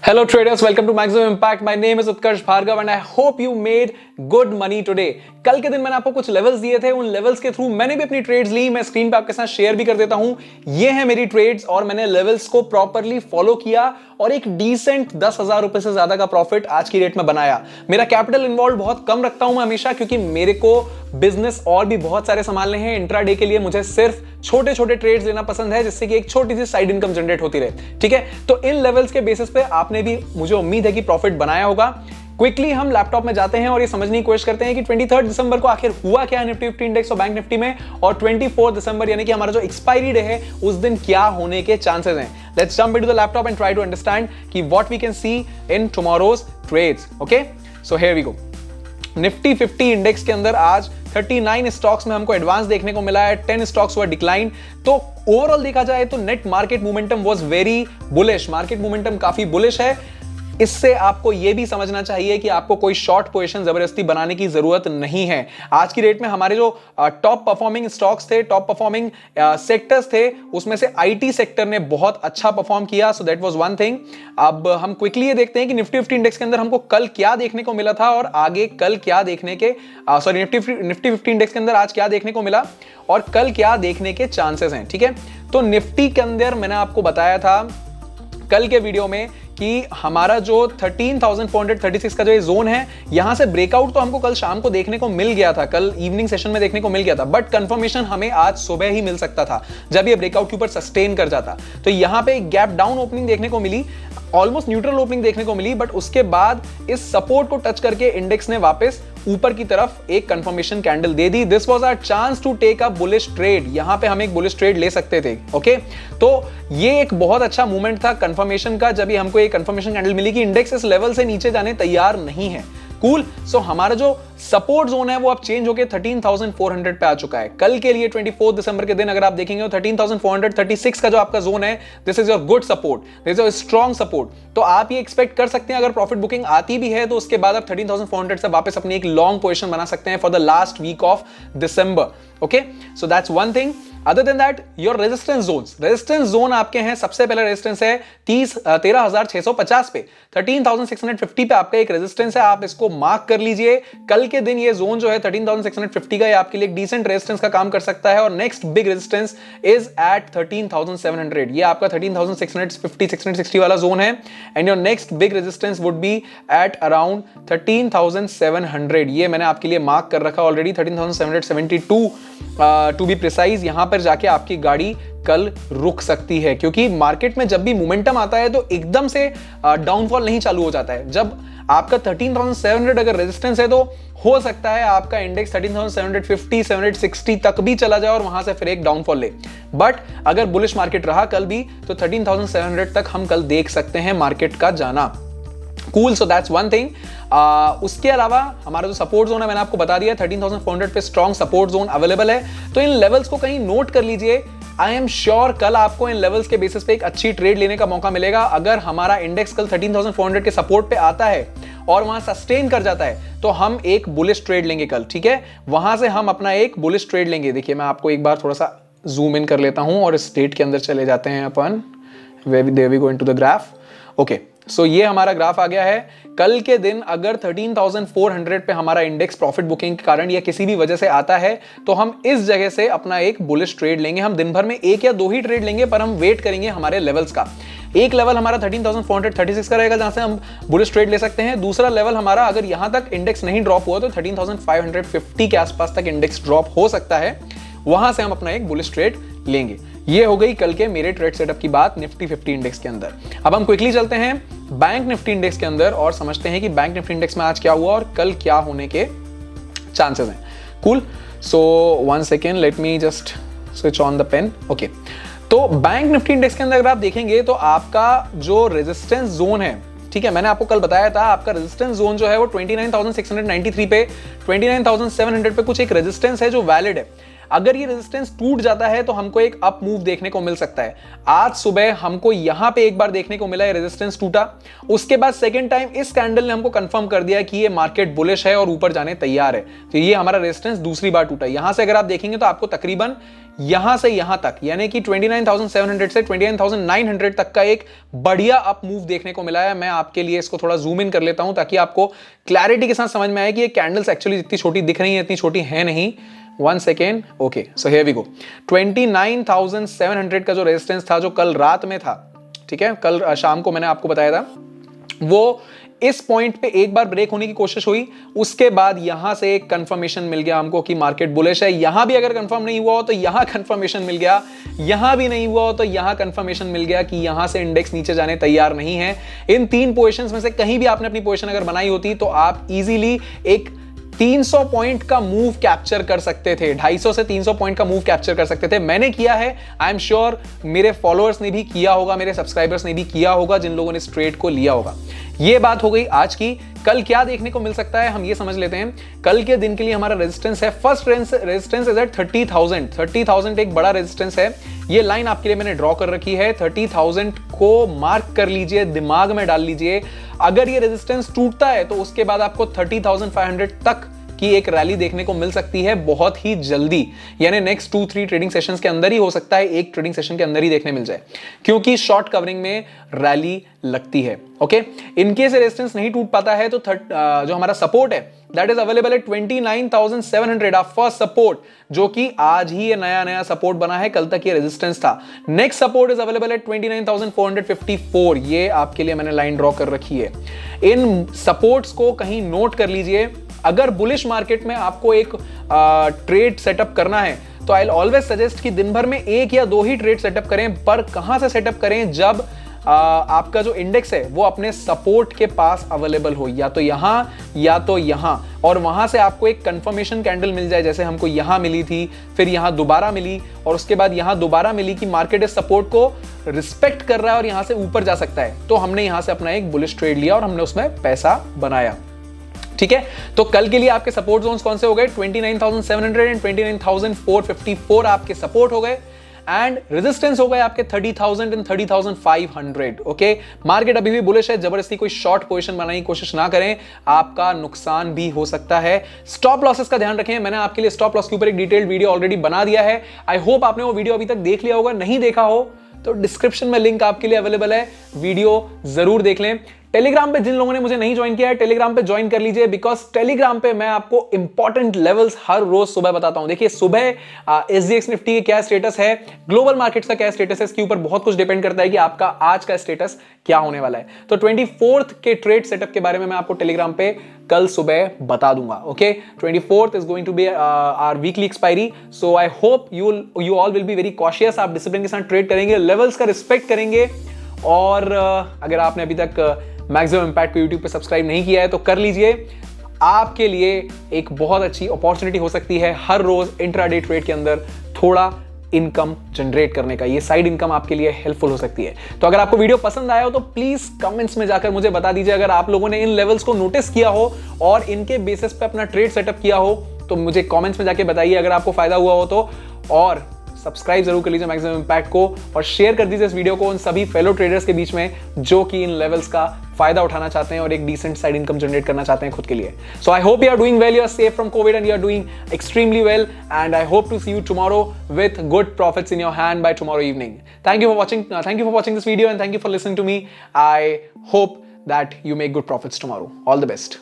Hello traders, welcome to Maximum Impact. My name is Utkarsh Bhargav and I hope you made good money today. कल के दिन मैंने आपको कुछ levels दिए थे, उन लेवल्स के थ्रू मैंने भी अपनी ट्रेड्स ली. मैं स्क्रीन पे आपके साथ शेयर भी कर देता हूं. ये है मेरी ट्रेड्स और मैंने लेवल्स को प्रॉपर्ली फॉलो किया और एक डिसेंट 10,000 रुपए से ज्यादा का प्रॉफिट आज की डेट में बनाया. मेरा कैपिटल इन्वॉल्व बहुत कम रखता हूं मैं हमेशा, क्योंकि मेरे को बिजनेस और भी बहुत सारे संभालने हैं. इंट्राडे के लिए मुझे सिर्फ छोटे छोटे ट्रेड्स लेना पसंद है, जिससे कि एक छोटी सी साइड इनकम जनरेट होती रहे. ठीक है, तो इन लेवल्स के बेसिस पे आपने भी, मुझे उम्मीद है कि प्रॉफिट बनाया होगा. क्विकली हम लैपटॉप में जाते हैं और ये समझने की कोशिश करते हैं कि 23 दिसंबर को आखिर हुआ क्या निफ्टी 50 इंडेक्स और बैंक निफ्टी में, और 24 दिसंबर यानी कि हमारा जो एक्सपायरी डे है उस दिन क्या होने के चांसेस हैं. Let's jump into the laptop and try to understand कि what we can see in tomorrow's trades. Okay, so here we go. Nifty 50 index के अंदर आज 39 स्टॉक्स में हमको एडवांस देखने को मिला है. 10 स्टॉक्स हुआ डिक्लाइन. तो ओवरऑल देखा जाए तो net market momentum was very bullish. Market momentum काफी बुलिश है. इससे आपको यह भी समझना चाहिए कि आपको कोई शॉर्ट पोजीशन जबरदस्ती बनाने की जरूरत नहीं है. आज की डेट में हमारे जो टॉप परफॉर्मिंग स्टॉक्स थे, टॉप परफॉर्मिंग सेक्टर्स थे, उसमें से आईटी सेक्टर ने बहुत अच्छा परफॉर्म किया. So that was one thing. अब हम क्विकली ये देखते हैं कि निफ्टी 50 इंडेक्स के अंदर हमको कल क्या देखने को मिला था और आगे कल क्या देखने के निफ्टी 50 इंडेक्स के अंदर आज क्या देखने को मिला और कल क्या देखने के चांसेस हैं. ठीक है, तो निफ्टी के अंदर मैंने आपको बताया था कल के वीडियो में कि हमारा जो 13,436 का जो ये जोन है, यहां से ब्रेकआउट तो हमको कल शाम को देखने को मिल गया था, कल इवनिंग सेशन में देखने को मिल गया था, बट कंफर्मेशन हमें आज सुबह ही मिल सकता था जब ये ब्रेकआउट के ऊपर सस्टेन कर जाता. तो यहां पे एक गैप डाउन ओपनिंग देखने को मिली, ऑलमोस्ट न्यूट्रल ओपनिंग देखने को मिली, बट उसके बाद इस सपोर्ट को टच करके इंडेक्स ने वापस ऊपर की तरफ एक कंफर्मेशन कैंडल दे दी. This was our chance to take a bullish trade. यहां पे हम एक बुलिश ट्रेड ले सकते थे. ओके, तो ये एक बहुत अच्छा मूवमेंट था कंफर्मेशन का, जब ये हमको एक कंफर्मेशन कैंडल मिली कि इंडेक्स इस लेवल से नीचे जाने तैयार नहीं है. कूल. सो हमारा जो सपोर्ट जोन है वो अब चेंज होकर 13,400 पे आ चुका है. कल के लिए 24 दिसंबर के दिन अगर आप देखेंगे तो 13,436 का जो आपका जोन है, this is your good support, this is your strong support. तो आप ये एक्सपेक्ट कर सकते हैं अगर प्रॉफिट बुकिंग आती भी है तो उसके बाद आप 13,400 से वापस अपनी एक लॉन्ग पोजीशन बना सकते हैं for the last week of December. Okay, so that's one thing. Other than that, your resistance zones, resistance zone आपके हैं. सबसे पहला रेजिस्टेंस है 13,650 पे, 13,650 पे आपका एक रेजिस्टेंस है. आप इसको मार्क कर लीजिए. कल के दिन ये जोन जो है 13,650 का, ये आपके लिए एक डिसेंट रेजिस्टेंस का काम कर सकता है. और next big resistance is at 13,700. ये आपका 13,650 660 वाला जोन है. And your next big resistance would be at around 13,700. ये मैंने आपके लिए मार्क कर रखा ऑलरेडी, 13,772 टू बी प्रिसाइज. यहां पर जाके आपकी गाड़ी कल रुक सकती है, क्योंकि मार्केट में जब भी मोमेंटम आता है तो एकदम से डाउनफॉल नहीं चालू हो जाता है. जब आपका 13,700 अगर रेजिस्टेंस है तो हो सकता है आपका इंडेक्स 13,750 760 तक भी चला जाए और वहां से फिर एक डाउनफॉल ले. बट अगर बुलिश मार्केट रहा कल भी तो 13,700 तक हम कल देख सकते हैं मार्केट का जाना. Cool. So that's one thing. उसके अलावा हमारा जो सपोर्ट जोन है मैंने आपको बता दिया, 13,400 पे स्ट्रॉन्ग सपोर्ट जोन अवेलेबल है. तो इन लेवल्स को कहीं नोट कर लीजिए. आई एम श्योर कल आपको इन लेवल्स के बेसिस पे एक अच्छी ट्रेड लेने का मौका मिलेगा. अगर हमारा इंडेक्स कल 13,400 के सपोर्ट पे आता है और वहां सस्टेन कर जाता है तो हम एक बुलिश ट्रेड लेंगे कल. ठीक है, वहां से हम अपना एक बुलिश ट्रेड लेंगे. देखिए, मैं आपको एक बार थोड़ा सा जूम इन कर लेता हूं और इस डेट के अंदर चले जाते हैं अपन. There we go into the graph. Okay, so ये हमारा ग्राफ आ गया है. कल के दिन अगर 13,400 पे हमारा इंडेक्स प्रॉफिट बुकिंग के कारण या किसी भी वजह से आता है तो हम इस जगह से अपना एक बुलिश ट्रेड लेंगे. हम दिन भर में एक या दो ही ट्रेड लेंगे, पर हम वेट करेंगे हमारे लेवल्स का. एक लेवल हमारा 13,436 का रहेगा जहां से हम बुलिश ट्रेड ले सकते हैं. दूसरा लेवल हमारा, अगर यहां तक इंडेक्स नहीं ड्रॉप हुआ तो 13,550 के आसपास तक इंडेक्स ड्रॉप हो सकता है, वहां से हम अपना एक बुलिश ट्रेड लेंगे. ये हो गई कल के मेरे ट्रेड सेटअप की बात निफ्टी 50 इंडेक्स के अंदर. अब हम क्विकली चलते हैं बैंक निफ्टी इंडेक्स के अंदर और समझते हैं कि बैंक निफ्टी इंडेक्स में आज क्या हुआ और कल क्या होने के चांसेस हैं. Cool. So one second, let me just switch on the pen. Okay, तो बैंक निफ्टी इंडेक्स के अंदर अगर आप देखेंगे तो आपका जो रेजिस्टेंस जोन है, ठीक है, मैंने आपको कल बताया था आपका रेजिस्टेंस जोन जो है वो 29,693 पे, 29,700 पे कुछ एक रेजिस्टेंस है जो वैलिड है. अगर ये रेजिस्टेंस टूट जाता है तो हमको एक अप मूव देखने को मिल सकता है। आज सुबह हमको यहां पे एक बार देखने को मिला है रेजिस्टेंस टूटा, उसके बाद सेकंड टाइम इस कैंडल ने हमको कंफर्म कर दिया कि ये मार्केट बुलिश है और ऊपर जाने तैयार है। तो ये हमारा रेजिस्टेंस दूसरी बार टूटा। यहां से अगर आप देखेंगे तो आपको तकरीबन यहां से यहां तक यानी कि 29,700 से 29,900 तक का एक बढ़िया अप मूव देखने को मिला है। मैं आपके लिए इसको थोड़ा जूम इन कर लेता हूं ताकि आपको क्लैरिटी के साथ समझ में आए कि ये कैंडल्स एक्चुअली जितनी छोटी दिख रही है इतनी छोटी है नहीं। 1 second, okay, so here we go. 29,700 का जो रेजिस्टेंस था जो कल रात में था, ठीक है, कल शाम को मैंने आपको बताया था, वो इस पॉइंट पे एक बार ब्रेक होने की कोशिश हुई, उसके बाद यहां से एक कंफर्मेशन मिल गया हमको कि मार्केट बुलिश है। यहां भी अगर कंफर्म नहीं हुआ हो तो यहां कंफर्मेशन मिल गया, यहां भी नहीं हुआ हो तो यहां कंफर्मेशन मिल गया कि यहां से इंडेक्स नीचे जाने तैयार नहीं है। इन 3 पोजीशंस में से कहीं भी आपने अपनी पोजीशन अगर बनाई होती तो आप इजीली एक 300 पॉइंट का मूव कैप्चर कर सकते थे, 250 से 300 पॉइंट का मूव कैप्चर कर सकते थे। मैंने किया है, आई एम श्योर मेरे फॉलोअर्स ने भी किया होगा, मेरे सब्सक्राइबर्स ने भी किया होगा, जिन लोगों ने इस ट्रेड को लिया होगा। ये बात हो गई आज की। कल क्या देखने को मिल सकता है हम ये समझ लेते हैं। कल के दिन के लिए हमारा रेजिस्टेंस है, फर्स्ट रेजिस्टेंस इज एट 30,000। 30,000 एक बड़ा रेजिस्टेंस है। ये लाइन आपके लिए मैंने ड्रॉ कर रखी है। 30,000 को मार्क कर लीजिए, दिमाग में डाल लीजिए। अगर ये रेजिस्टेंस टूटता है तो उसके बाद आपको 30,500 तक की एक रैली देखने को मिल सकती है बहुत ही जल्दी, यानी नेक्स्ट 2-3 ट्रेडिंग सेशंस के अंदर ही हो सकता है, एक ट्रेडिंग सेशन के अंदर ही देखने मिल जाए, क्योंकि शॉर्ट कवरिंग में रैली लगती है। ओके, इनकेस रेजिस्टेंस नहीं टूट पाता है तो जो हमारा सपोर्ट है that is available at 29,700, our first support, जो कि आज ही ये नया सपोर्ट बना है, कल तक ये रेजिस्टेंस था। Next support is available eight 29,454, ये आपके लिए मैंने लाइन ड्रॉ कर रखी है। इन सपोर्ट्स को कहीं नोट कर लीजिए। अगर बुलिश मार्केट में आपको एक ट्रेड सेटअप करना है तो आई ऑलवेज सजेस्ट कि दिन भर में 1 या 2 ही ट्रेड सेटअप करें, पर कहां से सेटअप करें, जब आपका जो इंडेक्स है वो अपने सपोर्ट के पास अवेलेबल हो, या तो यहां या तो यहां, और वहां से आपको एक कंफर्मेशन कैंडल मिल जाए, जैसे हमको यहां मिली थी, फिर यहां दोबारा मिली, और उसके बाद यहां दोबारा मिली कि मार्केट इस सपोर्ट को रिस्पेक्ट कर रहा है और यहां से ऊपर जा सकता है। तो हमने यहां से अपना एक बुलिश ट्रेड लिया और हमने उसमें पैसा बनाया। ठीक है, तो कल के लिए आपके सपोर्ट जोन्स कौन से हो गए? 29,700 एंड 29,454 आपके सपोर्ट हो गए, एंड रेजिस्टेंस हो गए आपके 30,000 एंड 30,500। ओके, मार्केट अभी भी बुलिश है, जबरदस्ती कोई शॉर्ट पोजीशन बनाने की कोशिश ना करें, आपका नुकसान भी हो सकता है। स्टॉप लॉसेस का ध्यान रखें, मैंने आपके लिए स्टॉप लॉस के ऊपर एक डिटेल्ड वीडियो ऑलरेडी बना दिया है। आई होप आपने वो वीडियो अभी तक देख लिया होगा, नहीं देखा हो तो डिस्क्रिप्शन में लिंक आपके लिए अवेलेबल है, वीडियो जरूर देख लें। टेलीग्राम पे जिन लोगों ने मुझे नहीं ज्वाइन किया है, टेलीग्राम पे ज्वाइन कर लीजिए, बिकॉज टेलीग्राम पे मैं आपको इंपॉर्टेंट लेवल्स हर रोज सुबह बताता हूं। देखिए, सुबह SGX निफ्टी के क्या स्टेटस है, ग्लोबल मार्केट्स का क्या स्टेटस है, इसके ऊपर बहुत कुछ डिपेंड करता है कि आपका आज का स्टेटस क्या होने वाला है। तो 24th के ट्रेड सेटअप के बारे में मैं आपको टेलीग्राम पे कल सुबह बता दूंगा। Okay, 24th is going to be our weekly expiry, so I hope you all will be very cautious. आप डिसिप्लिन के साथ ट्रेड करेंगे, लेवल्स का रिस्पेक्ट करेंगे, और अगर आपने अभी तक मैक्सिमम इंपैक्ट को यूट्यूब पे सब्सक्राइब नहीं किया है तो कर लीजिए। आपके लिए एक बहुत अच्छी अपॉर्चुनिटी हो सकती है हर रोज इंट्राडे ट्रेड के अंदर थोड़ा इनकम जनरेट करने का। ये साइड इनकम आपके लिए हेल्पफुल हो सकती है। तो अगर आपको वीडियो पसंद आया हो तो प्लीज कमेंट्स में जाकर मुझे बता दीजिए। अगर आप लोगों ने इन लेवल्स को नोटिस किया हो और इनके बेसिस पे अपना ट्रेड सेटअप किया हो तो मुझे कमेंट्स में जाके बताइए अगर आपको फायदा हुआ हो तो। और सब्सक्राइब जरूर कर लीजिए मैक्सिमम इंपैक्ट को, और शेयर कर दीजिए इस वीडियो को उन सभी फेलो ट्रेडर्स के बीच में जो कि इन लेवल्स का फायदा उठाना चाहते हैं और एक डिसेंट साइड इनकम जनरेट करना चाहते हैं खुद के लिए। So I hope you are doing well, you are safe from covid and you are doing extremely well, and I hope to see you tomorrow with good profits in your hand by tomorrow evening. Thank you for watching this video and thank you for listening to me. I hope that you make good profits tomorrow. All the best.